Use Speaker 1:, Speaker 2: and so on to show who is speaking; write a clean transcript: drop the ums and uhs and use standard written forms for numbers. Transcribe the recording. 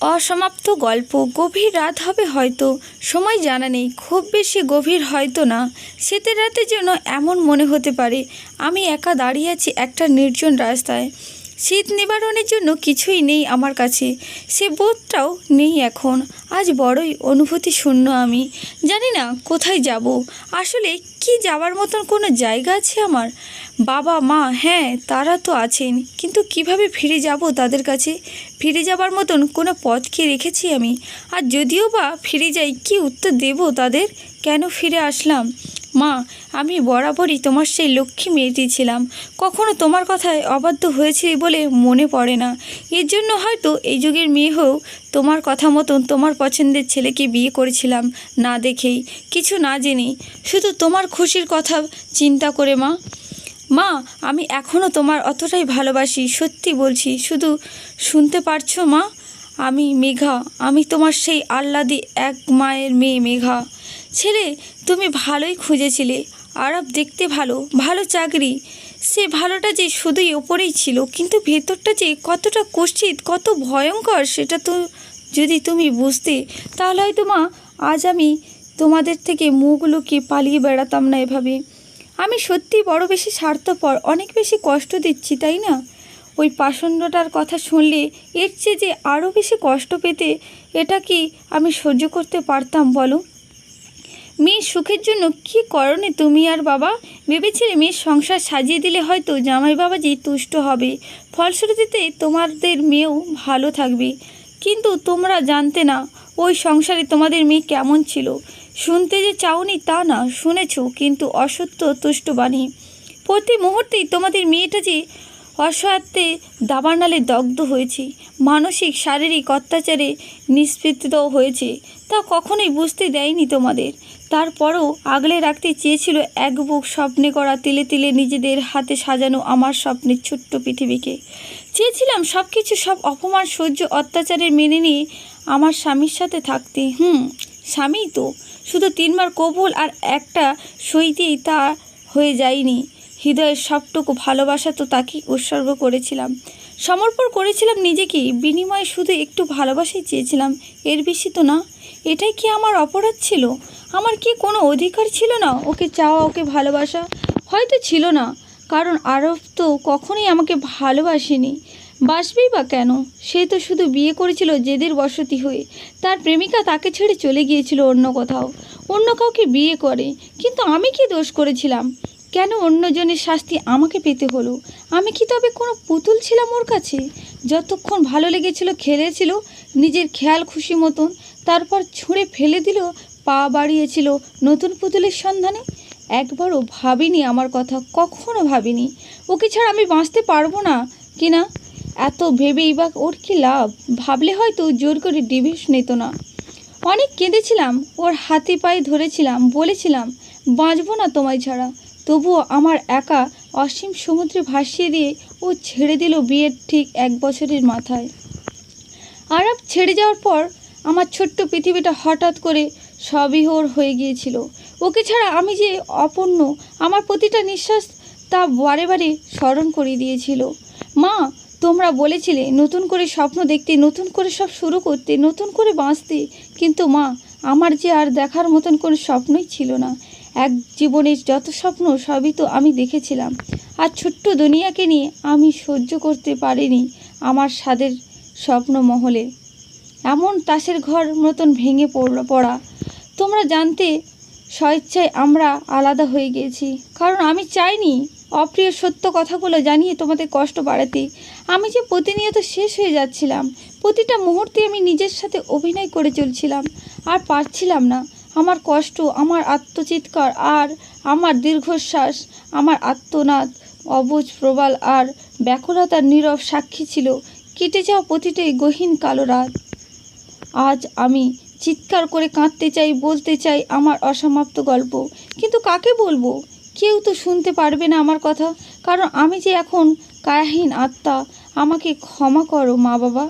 Speaker 1: অসমাপ্ত গল্প। গভীর রাত হবে হয়তো, সময় জানা নেই, খুব বেশি গভীর হয়তো না। শীতের রাতে যেন এমন মনে হতে পারে আমি একা দাঁড়িয়ে আছি একটা নির্জন রাস্তায়। শীত নিবারণের জন্য কিছুই নেই আমার কাছে, সে বোধটাও নেই এখন। আজ বড়ই অনুভূতি শূন্য আমি, জানি না কোথায় যাব। আসলে কি যাওয়ার মতন কোনো জায়গা আছে আমার? বাবা মা, হ্যাঁ তারা তো আছেন, কিন্তু কিভাবে ফিরে যাব তাদের কাছে? ফিরে যাবার মতন কোনো পথ কি রেখেছি আমি? আর যদিও বা ফিরে যাই, কি উত্তর দেব তাদের? কেন ফিরে আসলাম? মা, আমি বরাবরই তোমার সেই লক্ষ্মী মেয়েটি ছিলাম, কখনো তোমার কথায় অবাধ্য হয়েছি বলে মনে পড়ে না। এর জন্য হয়তো এই যুগের মেয়ে হয়েও তোমার কথা মতন তোমার পছন্দের ছেলেকে বিয়ে করেছিলাম, না দেখেই, কিছু না জেনেই, শুধু তোমার খুশির কথা চিন্তা করে। মা, মা, আমি এখনও তোমার অতটাই ভালোবাসি, সত্যি বলছি। শুধু শুনতে পারছো মা? আমি মেঘা, আমি তোমার সেই আহ্লাদি এক মায়ের মেয়ে মেঘা। ছেলে তুমি ভালোই খুঁজেছিলে, আরব দেখতে ভালো, ভালো চাকরি। সে ভালোটা যে শুধুই ওপরেই ছিল, কিন্তু ভেতরটা যে কতটা কুৎসিত, কত ভয়ঙ্কর, সেটা তো যদি তুমি বুঝতে, তাহলে হয়তো মা আজ আমি তোমাদের থেকে মুখ লুকিয়ে পালিয়ে বেড়াতাম না এভাবে। আমি সত্যি বড় বেশি স্বার্থপর, অনেক বেশি কষ্ট দিচ্ছি, তাই না? ওই পাষণ্ডটার কথা শুনলে এর চেয়ে যে আরও বেশি কষ্ট পেতে, এটা কি আমি সহ্য করতে পারতাম বলো? মেয়ের সুখের জন্য কি করনি তুমি আর বাবা? ভেবেছিলে মেয়ের সংসার সাজিয়ে দিলে হয়তো জামাই বাবাজি তুষ্ট হবে, ফলশ্রুতিতে তোমাদের মেয়েও ভালো থাকবে। কিন্তু তোমরা জানতে না ওই সংসারে তোমাদের মেয়ে কেমন ছিল। শুনতে যে চাওনি তা না, শুনেছো, কিন্তু অসত্য তুষ্ট বাণী। প্রতি মুহূর্তেই তোমাদের মেয়েটা যে অসহায়ত্বে দাবানলে দগ্ধ হয়েছে, মানসিক শারীরিক অত্যাচারে নিষ্পেষিত হয়েছে, তা কখনোই বুঝতে দেয়নি তোমাদের। তারপরও আগলে রাখতে চেয়েছিল এক বুক স্বপ্নে করা তিলে তিলে নিজেদের হাতে সাজানো আমার স্বপ্নের ছোট্ট পৃথিবীকে। চেয়েছিলাম সব কিছু, সব অপমান সহ্য অত্যাচারের মেনে নিয়ে আমার স্বামীর সাথে থাকতে। স্বামীই তো শুধু 3 বার কবুল আর একটা সইতেই তা হয়ে যায়নি। হৃদয়ের সবটুকু ভালোবাসা তো তাকেই উৎসর্গ করেছিলাম, সমর্পণ করেছিলাম নিজেকে। বিনিময়ে শুধু একটু ভালোবাসাই চেয়েছিলাম, এর বেশি তো না। এটাই কি আমার অপরাধ ছিল? আমার কি কোনো অধিকার ছিল না ওকে চাওয়া, ওকে ভালোবাসা? হয়তো ছিল না, কারণ আরব তো কখনোই আমাকে ভালোবাসেনি। বাসবেই বা কেন? সে তো শুধু বিয়ে করেছিল জেদের বশতী হয়ে। তার প্রেমিকা তাকে ছেড়ে চলে গিয়েছিল অন্য কোথাও, অন্য কাউকে বিয়ে করে। কিন্তু আমি কি দোষ করেছিলাম? কেন অন্যজনের শাস্তি আমাকে পেতে হলো? আমি কি তবে কোনো পুতুল ছিলাম ওর কাছে? যতক্ষণ ভালো লেগেছিল খেলেছিল নিজের খেয়াল খুশি মতন, তারপর ছুঁড়ে ফেলে দিল, পা বাড়িয়েছিল নতুন পুতুলের সন্ধানে। একবারও ভাবিনি আমার কথা, কখনো ভাবিনি ওকে ছাড়া আমি বাঁচতে পারবো না কিনা। এত ভেবেই বা ওর কি লাভ? ভাবলে হয়তো জোর করে ডিভোর্স নিত না। অনেক কেঁদেছিলাম, ওর হাতে পায়ে ধরেছিলাম, বলেছিলাম বাঁচবো না তোমায় ছাড়া। তবুও আমার একা অসীম সমুদ্রে ভাসিয়ে দিয়ে ও ছেড়ে দিল বিয়ের ঠিক 1 বছরের মাথায়। আরব ছেড়ে যাওয়ার পর আমার ছোট্ট পৃথিবীটা হঠাৎ করে সবিহর হয়ে গিয়েছিল। ওকে ছাড়া আমি যে অপূর্ণ, আমার প্রতিটা নিঃশ্বাস তা বারে বারে স্মরণ করিয়ে দিয়েছিল। মা, তোমরা বলেছিলে নতুন করে স্বপ্ন দেখতে, নতুন করে সব শুরু করতে, নতুন করে বাঁচতে। কিন্তু মা, আমার যে আর দেখার মতন কোনো স্বপ্নই ছিল না। এক জীবনের যত স্বপ্ন সবই তো আমি দেখেছিলাম, আর ছোট্ট দুনিয়াকে নিয়ে আমি সহ্য করতে পারিনি আমার স্বাদের স্বপ্নমহলে এমন তাসের ঘর মতন ভেঙে পড়া। তোমরা জানতে স্বেচ্ছায় আমরা আলাদা হয়ে গিয়েছি, কারণ আমি চাইনি অপ্রিয় সত্য কথাগুলো জানিয়ে তোমাদের কষ্ট বাড়াতে। আমি যে প্রতিনিয়ত শেষ হয়ে যাচ্ছিলাম, প্রতিটা মুহূর্তে আমি নিজের সাথে অভিনয় করে চলছিলাম, আর পারছিলাম না। আমার কষ্ট, আমার আত্মচিৎকার আর আমার দীর্ঘশ্বাস, আমার আত্মনাদ অবুঝ প্রবাল আর ব্যাকুলতার নীরব সাক্ষী ছিল কেটে যাওয়া প্রতিটাই গহীন কালো রাত। আজ আমি চিৎকার করে কাঁদতে চাই, বলতে চাই আমার অসমাপ্ত গল্প, কিন্তু কাকে বলবো? কেউ তো শুনতে পারবে না আমার কথা, কারণ আমি যে এখন কায়াহীন আত্মা। আমাকে ক্ষমা করো মা বাবা।